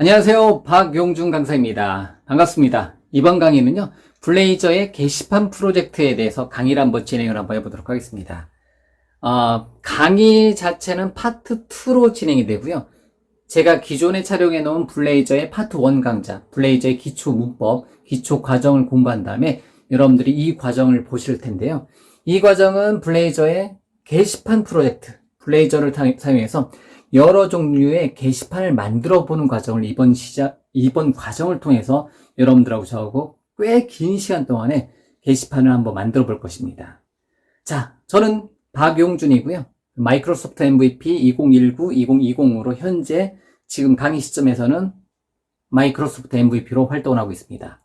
안녕하세요. 박용준 강사입니다. 반갑습니다. 이번 강의는요, 블레이저의 게시판 프로젝트에 대해서 강의를 한번 진행을 한번 해보도록 하겠습니다. 강의 자체는 파트 2로 진행이 되고요. 제가 기존에 촬영해 놓은 블레이저의 파트 1 강좌, 블레이저의 기초 문법, 기초 과정을 공부한 다음에 여러분들이 이 과정을 보실 텐데요. 이 과정은 블레이저의 게시판 프로젝트, 블레이저를 사용해서 여러 종류의 게시판을 만들어 보는 과정을 이번 과정을 통해서 여러분들하고 저하고 꽤 긴 시간 동안에 게시판을 한번 만들어 볼 것입니다. 자, 저는 박용준이고요. 마이크로소프트 MVP 2019-2020으로 현재 지금 강의 시점에서는 마이크로소프트 MVP로 활동을 하고 있습니다.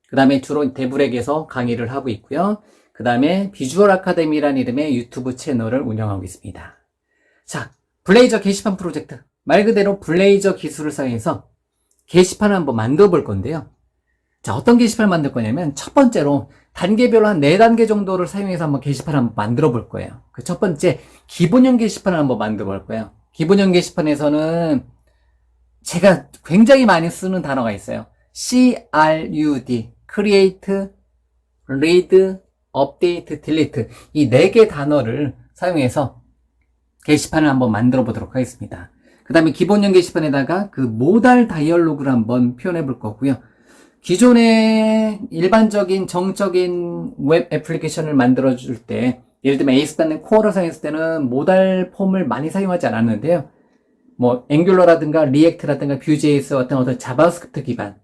그 다음에 주로 데브렉에서 강의를 하고 있고요. 그 다음에 비주얼 아카데미라는 이름의 유튜브 채널을 운영하고 있습니다. 자, 블레이저 게시판 프로젝트. 말 그대로 블레이저 기술을 사용해서 게시판을 한번 만들어 볼 건데요. 자, 어떤 게시판을 만들 거냐면 첫 번째로 단계별로 한 4단계 정도를 사용해서 한번 게시판을 한번 만들어 볼 거예요. 그 첫 번째, 기본형 게시판을 한번 만들어 볼 거예요. 기본형 게시판에서는 제가 굉장히 많이 쓰는 단어가 있어요. CRUD, Create, Read, Update, Delete. 이 4개 단어를 사용해서 게시판을 한번 만들어 보도록 하겠습니다. 그 다음에 기본형 게시판에다가 그 모달 다이얼로그를 한번 표현해 볼 거고요. 기존의 일반적인 정적인 웹 애플리케이션을 만들어 줄 때, 예를 들면 ASP.NET 코어를 사용했을 때는 모달 폼을 많이 사용하지 않았는데요. 뭐 앵귤러라든가 리액트라든가 뷰.js 같은 어떤 자바스크립트 기반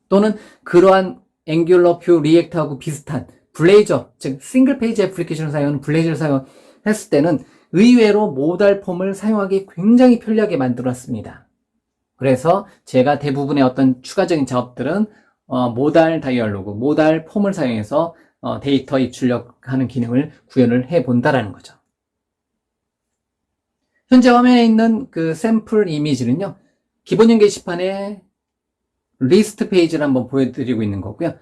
또는 그러한 앵귤러, 뷰, 리액트하고 비슷한 블레이저, 즉 싱글 페이지 애플리케이션을 사용하는 블레이저를 사용했을 때는 의외로 모달 폼을 사용하기 굉장히 편리하게 만들었습니다. 그래서 제가 대부분의 어떤 추가적인 작업들은 모달 다이얼로그, 모달 폼을 사용해서 데이터 입출력하는 기능을 구현을 해 본다라는 거죠. 현재 화면에 있는 그 샘플 이미지는요, 기본형 게시판의 리스트 페이지를 한번 보여드리고 있는 거고요.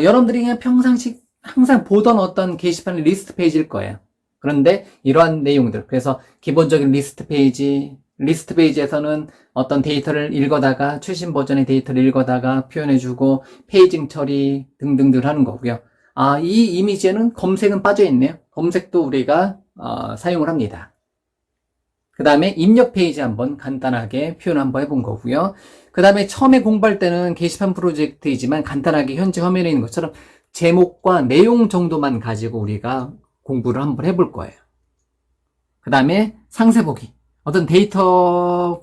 여러분들이 그냥 평상시 항상 보던 어떤 게시판의 리스트 페이지일 거예요. 그런데 이러한 내용들, 그래서 기본적인 리스트 페이지에서는 어떤 데이터를 읽어다가 최신 버전의 데이터를 읽어다가 표현해주고 페이징 처리 등등들 하는 거고요. 이 이미지에는 검색은 빠져있네요. 검색도 우리가 사용을 합니다. 그 다음에 입력 페이지 한번 간단하게 표현 한번 해본 거고요. 그 다음에 처음에 공부할 때는 게시판 프로젝트이지만 간단하게 현재 화면에 있는 것처럼 제목과 내용 정도만 가지고 우리가 공부를 한번 해볼 거예요. 그 다음에 상세 보기. 어떤 데이터를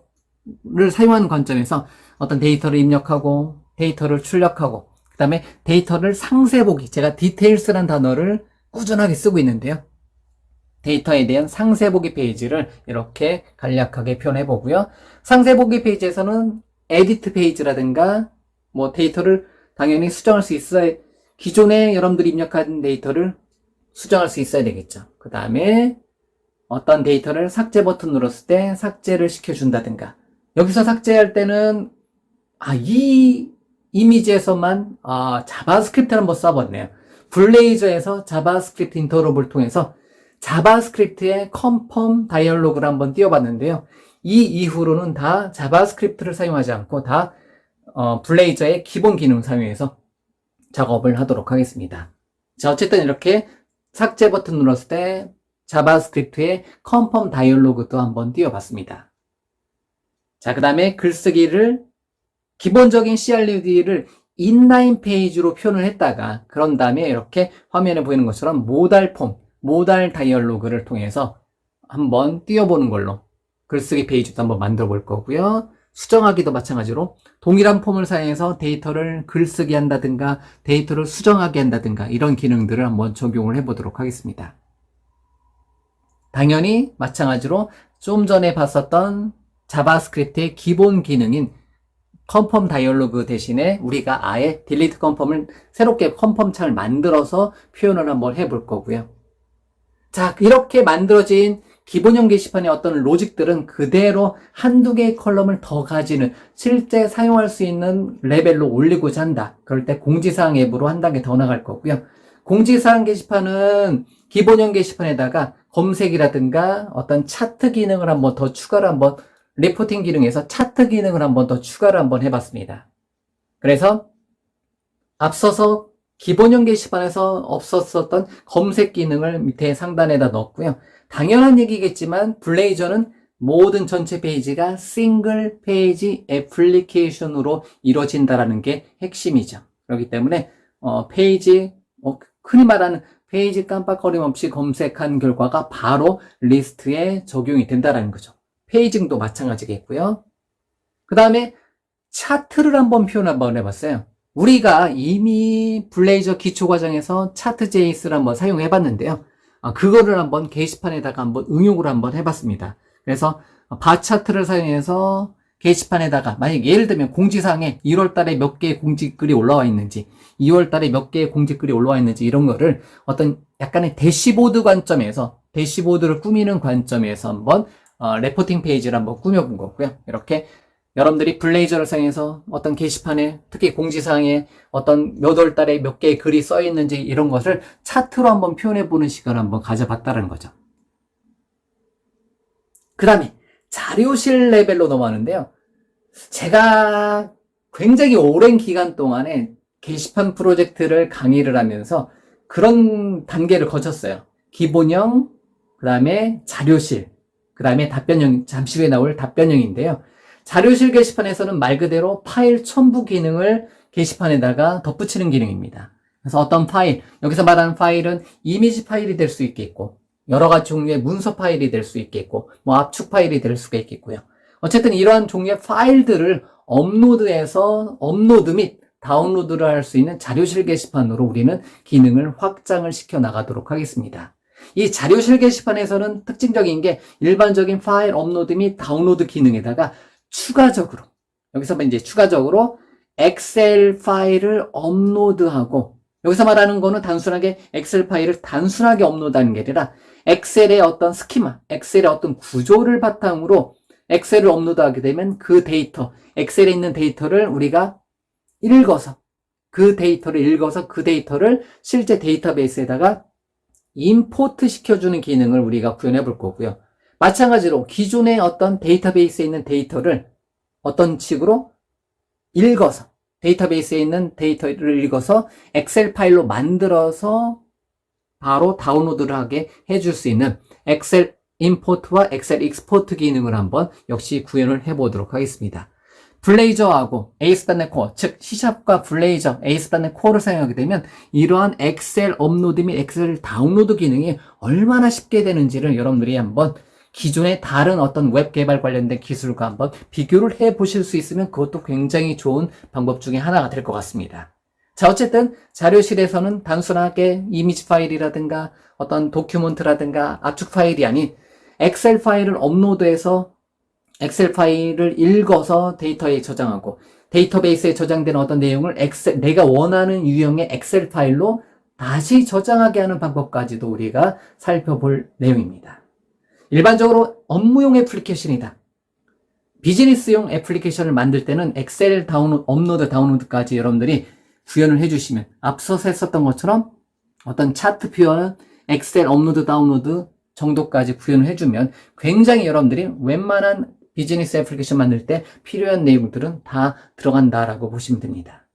사용하는 관점에서 어떤 데이터를 입력하고 데이터를 출력하고 그 다음에 데이터를 상세 보기. 제가 디테일스란 단어를 꾸준하게 쓰고 있는데요. 데이터에 대한 상세 보기 페이지를 이렇게 간략하게 표현해 보고요. 상세 보기 페이지에서는 에디트 페이지라든가 뭐 데이터를 당연히 수정할 수 있어야, 기존에 여러분들이 입력한 데이터를 수정할 수 있어야 되겠죠. 그 다음에 어떤 데이터를 삭제 버튼 눌렀을 때 삭제를 시켜준다든가, 여기서 삭제할 때는 이 이미지에서만 자바스크립트를 한번 써봤네요. 블레이저에서 자바스크립트 인터럽을 통해서 자바스크립트의 컨펌 다이얼로그를 한번 띄워봤는데요. 이 이후로는 다 자바스크립트를 사용하지 않고 다 블레이저의 기본 기능을 사용해서 작업을 하도록 하겠습니다. 자, 어쨌든 이렇게 삭제 버튼 눌렀을 때 자바스크립트의 컨펌 다이얼로그도 한번 띄워봤습니다. 자, 그 다음에 글쓰기를 기본적인 CRUD를 인라인 페이지로 표현을 했다가 그런 다음에 이렇게 화면에 보이는 것처럼 모달 폼, 모달 다이얼로그를 통해서 한번 띄워보는 걸로 글쓰기 페이지도 한번 만들어 볼 거고요. 수정하기도 마찬가지로 동일한 폼을 사용해서 데이터를 글쓰기 한다든가 데이터를 수정하게 한다든가 이런 기능들을 한번 적용을 해보도록 하겠습니다. 당연히 마찬가지로 좀 전에 봤었던 자바스크립트의 기본 기능인 컨펌 다이얼로그 대신에 우리가 아예 딜리트 컨펌을 새롭게 컨펌 창을 만들어서 표현을 한번 해볼 거고요. 자, 이렇게 만들어진 기본형 게시판의 어떤 로직들은 그대로 한두 개의 컬럼을 더 가지는 실제 사용할 수 있는 레벨로 올리고자 한다. 그럴 때 공지사항 앱으로 한 단계 더 나갈 거고요. 공지사항 게시판은 기본형 게시판에다가 검색이라든가 어떤 차트 기능을 한번 더 추가로 한번 리포팅 기능에서 차트 기능을 한번 더 추가를 한번 해봤습니다. 그래서 앞서서 기본형 게시판에서 없었었던 검색 기능을 밑에 상단에다 넣었고요. 당연한 얘기겠지만 블레이저는 모든 전체 페이지가 싱글 페이지 애플리케이션으로 이루어진다라는 게 핵심이죠. 그렇기 때문에 페이지 흔히 말하는 페이지 깜빡거림 없이 검색한 결과가 바로 리스트에 적용이 된다라는 거죠. 페이징도 마찬가지겠고요. 그 다음에 차트를 한번 표현 한번 해봤어요. 우리가 이미 블레이저 기초과정에서 차트 JS를 한번 사용해 봤는데요. 그거를 한번 게시판에다가 한번 응용을 한번 해봤습니다. 그래서 바 차트를 사용해서 게시판에다가 만약 예를 들면 공지사항에 1월 달에 몇 개의 공지글이 올라와 있는지 2월 달에 몇 개의 공지글이 올라와 있는지 이런 거를 어떤 약간의 대시보드 관점에서 대시보드를 꾸미는 관점에서 한번 레포팅 페이지를 한번 꾸며본 거고요. 이렇게 여러분들이 블레이저를 사용해서 어떤 게시판에 특히 공지사항에 어떤 몇 월 달에 몇 개의 글이 써 있는지 이런 것을 차트로 한번 표현해 보는 시간을 한번 가져봤다는 거죠. 그 다음에 자료실 레벨로 넘어가는데요. 제가 굉장히 오랜 기간 동안에 게시판 프로젝트를 강의를 하면서 그런 단계를 거쳤어요. 기본형, 그 다음에 자료실, 그 다음에 답변형, 잠시 후에 나올 답변형인데요. 자료실 게시판에서는 말 그대로 파일 첨부 기능을 게시판에다가 덧붙이는 기능입니다. 그래서 어떤 파일, 여기서 말하는 파일은 이미지 파일이 될 수 있겠고, 여러 가지 종류의 문서 파일이 될 수 있겠고, 압축 파일이 될 수가 있겠고요. 어쨌든 이러한 종류의 파일들을 업로드해서 업로드 및 다운로드를 할 수 있는 자료실 게시판으로 우리는 기능을 확장을 시켜 나가도록 하겠습니다. 이 자료실 게시판에서는 특징적인 게 일반적인 파일 업로드 및 다운로드 기능에다가 추가적으로 여기서 이제 추가적으로 엑셀 파일을 업로드하고 여기서 말하는 거는 단순하게 엑셀 파일을 단순하게 업로드하는 게 아니라 엑셀의 어떤 스키마, 엑셀의 어떤 구조를 바탕으로 엑셀을 업로드하게 되면 그 데이터, 엑셀에 있는 데이터를 우리가 읽어서 그 데이터를 실제 데이터베이스에다가 임포트 시켜주는 기능을 우리가 구현해 볼 거고요. 마찬가지로 기존의 어떤 데이터베이스에 있는 데이터를 어떤 식으로 읽어서 데이터베이스에 있는 데이터를 읽어서 엑셀 파일로 만들어서 바로 다운로드를 하게 해줄 수 있는 엑셀 임포트와 엑셀 익스포트 기능을 한번 역시 구현을 해보도록 하겠습니다. 블레이저하고 ASP.NET Core, 즉 C샵과 블레이저, ASP.NET Core를 사용하게 되면 이러한 엑셀 업로드 및 엑셀 다운로드 기능이 얼마나 쉽게 되는지를 여러분들이 한번 기존의 다른 어떤 웹 개발 관련된 기술과 한번 비교를 해 보실 수 있으면 그것도 굉장히 좋은 방법 중에 하나가 될 것 같습니다. 자, 어쨌든 자료실에서는 단순하게 이미지 파일이라든가 어떤 도큐먼트라든가 압축 파일이 아닌 엑셀 파일을 업로드해서 엑셀 파일을 읽어서 데이터에 저장하고 데이터베이스에 저장된 어떤 내용을 내가 원하는 유형의 엑셀 파일로 다시 저장하게 하는 방법까지도 우리가 살펴볼 내용입니다. 일반적으로 업무용 애플리케이션이다. 비즈니스용 애플리케이션을 만들 때는 엑셀 업로드, 다운로드까지 여러분들이 구현을 해주시면 앞서서 했었던 것처럼 어떤 차트 표현은 엑셀 업로드, 다운로드 정도까지 구현을 해주면 굉장히 여러분들이 웬만한 비즈니스 애플리케이션 만들 때 필요한 내용들은 다 들어간다라고 보시면 됩니다.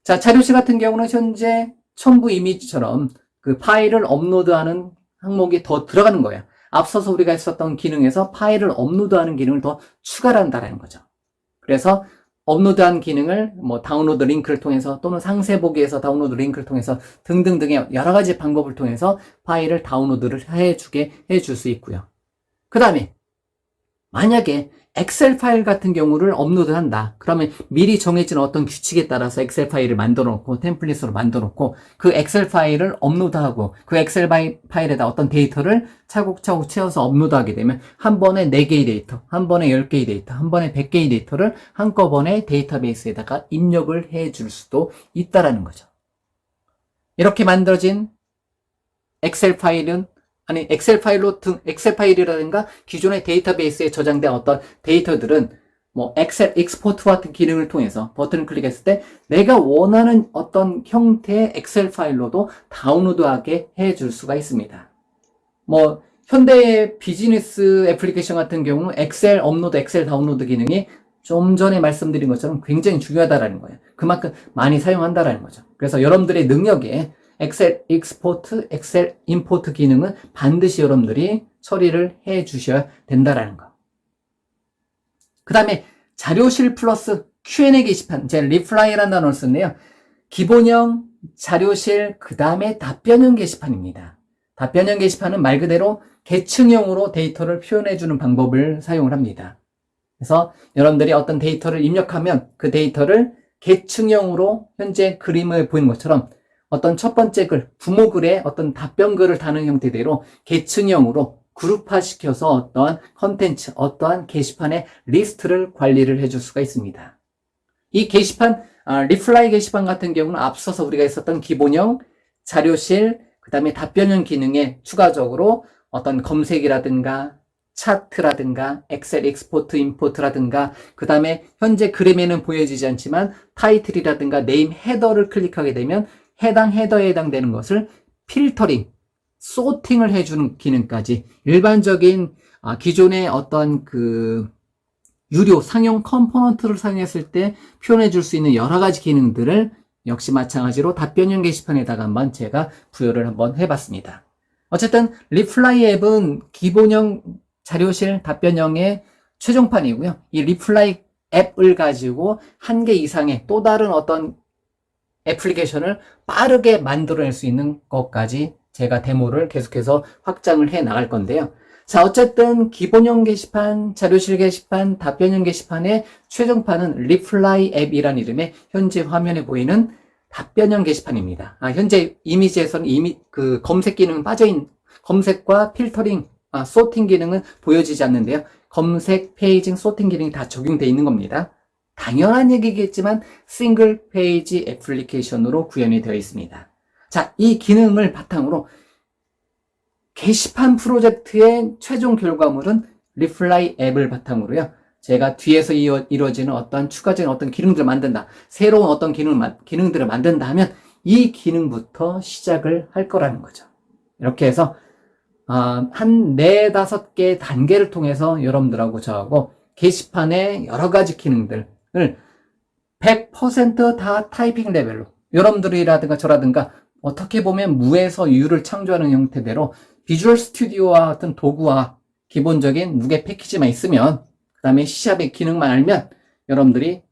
자, 자료실 같은 경우는 현재 첨부 이미지처럼 그 파일을 업로드하는 항목이 더 들어가는 거예요. 앞서서 우리가 했었던 기능에서 파일을 업로드하는 기능을 더 추가를 한다는 거죠. 그래서 업로드한 기능을 다운로드 링크를 통해서 또는 상세 보기에서 다운로드 링크를 통해서 등등등의 여러 가지 방법을 통해서 파일을 다운로드를 해줄 수 있고요. 그 다음에 만약에 엑셀 파일 같은 경우를 업로드한다. 그러면 미리 정해진 어떤 규칙에 따라서 엑셀 파일을 만들어 놓고 템플릿으로 만들어 놓고 그 엑셀 파일을 업로드하고 그 엑셀 파일에다 어떤 데이터를 차곡차곡 채워서 업로드하게 되면 한 번에 4개의 데이터, 한 번에 10개의 데이터, 한 번에 100개의 데이터를 한꺼번에 데이터베이스에다가 입력을 해줄 수도 있다라는 거죠. 이렇게 만들어진 엑셀 파일은 엑셀 파일이라든가 기존의 데이터베이스에 저장된 어떤 데이터들은 엑셀 익스포트 같은 기능을 통해서 버튼을 클릭했을 때 내가 원하는 어떤 형태의 엑셀 파일로도 다운로드하게 해줄 수가 있습니다. 현대의 비즈니스 애플리케이션 같은 경우는 엑셀 업로드, 엑셀 다운로드 기능이 좀 전에 말씀드린 것처럼 굉장히 중요하다라는 거예요. 그만큼 많이 사용한다라는 거죠. 그래서 여러분들의 능력에 엑셀 익스포트, 엑셀 임포트 기능은 반드시 여러분들이 처리를 해 주셔야 된다라는 거. 그 다음에 자료실 플러스 Q&A 게시판, 제가 리플라이라는 단어를 썼네요. 기본형, 자료실, 그 다음에 답변형 게시판입니다. 답변형 게시판은 말 그대로 계층형으로 데이터를 표현해주는 방법을 사용을 합니다. 그래서 여러분들이 어떤 데이터를 입력하면 그 데이터를 계층형으로 현재 그림을 보이는 것처럼 어떤 첫 번째 글, 부모글에 어떤 답변글을 다는 형태대로 계층형으로 그룹화시켜서 어떠한 컨텐츠, 어떠한 게시판의 리스트를 관리를 해줄 수가 있습니다. 이 게시판, 리플라이 게시판 같은 경우는 앞서서 우리가 했었던 기본형, 자료실, 그 다음에 답변형 기능에 추가적으로 어떤 검색이라든가 차트라든가 엑셀 익스포트 임포트라든가 그 다음에 현재 그림에는 보여지지 않지만 타이틀이라든가 네임 헤더를 클릭하게 되면 해당 헤더에 해당되는 것을 필터링, 소팅을 해주는 기능까지 일반적인 기존의 어떤 그 유료 상용 컴포넌트를 사용했을 때 표현해 줄 수 있는 여러 가지 기능들을 역시 마찬가지로 답변형 게시판에다가 한번 제가 부여를 한번 해봤습니다. 어쨌든 리플라이 앱은 기본형 자료실 답변형의 최종판이고요. 이 리플라이 앱을 가지고 한 개 이상의 또 다른 어떤 애플리케이션을 빠르게 만들어낼 수 있는 것까지 제가 데모를 계속해서 확장을 해 나갈 건데요. 자, 어쨌든 기본형 게시판, 자료실 게시판, 답변형 게시판의 최종판은 리플라이 앱이라는 이름의 현재 화면에 보이는 답변형 게시판입니다. 현재 이미지에서는 이미 그 검색 기능은 빠져있는, 검색과 필터링, 소팅 기능은 보여지지 않는데요. 검색, 페이징, 소팅 기능이 다 적용되어 있는 겁니다. 당연한 얘기겠지만 싱글 페이지 애플리케이션으로 구현이 되어 있습니다. 자, 이 기능을 바탕으로 게시판 프로젝트의 최종 결과물은 리플라이 앱을 바탕으로요. 제가 뒤에서 이루어지는 어떤 추가적인 어떤 기능들을 만든다. 새로운 어떤 기능들을 만든다 하면 이 기능부터 시작을 할 거라는 거죠. 이렇게 해서 한 4, 5개 단계를 통해서 여러분들하고 저하고 게시판의 여러 가지 기능들을 100%다 타이핑 레벨로 여러분들이라든가 저라든가 어떻게 보면 무에서 유를 창조하는 형태대로 비주얼 스튜디오와 같은 도구와 기본적인 무게 패키지만 있으면 그 다음에 C샵의 기능만 알면 여러분들이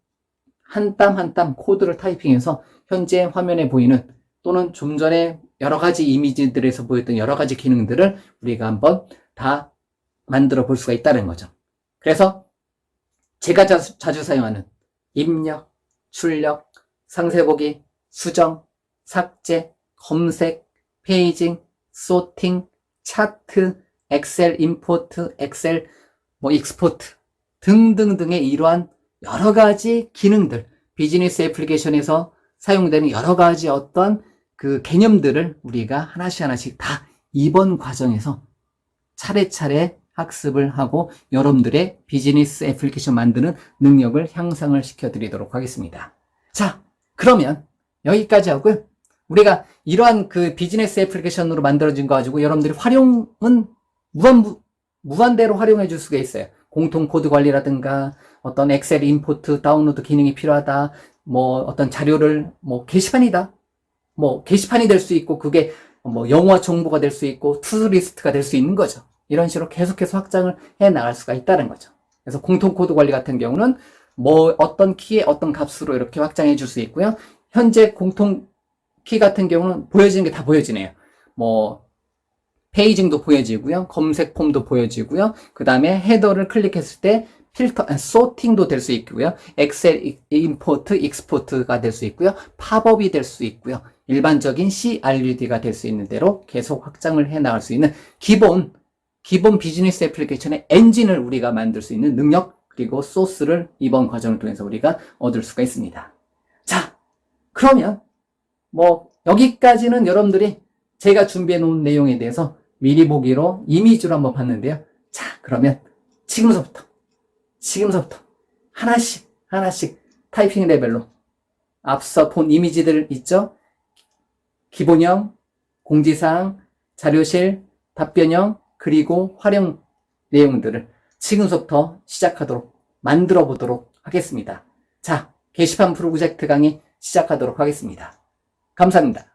한 땀 한 땀 코드를 타이핑해서 현재 화면에 보이는 또는 좀 전에 여러 가지 이미지들에서 보였던 여러 가지 기능들을 우리가 한번 다 만들어 볼 수가 있다는 거죠. 그래서 제가 자주 사용하는 입력, 출력, 상세보기, 수정, 삭제, 검색, 페이징, 소팅, 차트, 엑셀 임포트, 엑셀 익스포트 등등등의 이러한 여러 가지 기능들, 비즈니스 애플리케이션에서 사용되는 여러 가지 어떤 그 개념들을 우리가 하나씩 다 이번 과정에서 차례차례 학습을 하고 여러분들의 비즈니스 애플리케이션 만드는 능력을 향상을 시켜드리도록 하겠습니다. 자, 그러면 여기까지 하고요. 우리가 이러한 그 비즈니스 애플리케이션으로 만들어진 거 가지고 여러분들이 활용은 무한대로 활용해 줄 수가 있어요. 공통 코드 관리라든가 어떤 엑셀 임포트 다운로드 기능이 필요하다. 어떤 자료를 게시판이다. 게시판이 될 수 있고 그게 영화 정보가 될 수 있고 투두 리스트가 될 수 있는 거죠. 이런 식으로 계속해서 확장을 해 나갈 수가 있다는 거죠. 그래서 공통 코드 관리 같은 경우는 어떤 키에 어떤 값으로 이렇게 확장해 줄 수 있고요. 현재 공통 키 같은 경우는 보여지는 게 다 보여지네요. 페이징도 보여지고요. 검색 폼도 보여지고요. 그 다음에 헤더를 클릭했을 때 필터, 소팅도 될 수 있고요. 엑셀 임포트, 익스포트가 될 수 있고요. 팝업이 될 수 있고요. 일반적인 CRUD가 될 수 있는 대로 계속 확장을 해 나갈 수 있는 기본 비즈니스 애플리케이션의 엔진을 우리가 만들 수 있는 능력 그리고 소스를 이번 과정을 통해서 우리가 얻을 수가 있습니다. 자, 그러면 여기까지는 여러분들이 제가 준비해 놓은 내용에 대해서 미리 보기로 이미지로 한번 봤는데요. 자, 그러면 지금서부터 하나씩 타이핑 레벨로 앞서 본 이미지들 있죠? 기본형, 공지사항, 자료실, 답변형, 그리고 활용 내용들을 지금부터 만들어 보도록 하겠습니다. 자, 게시판 프로젝트 강의 시작하도록 하겠습니다. 감사합니다.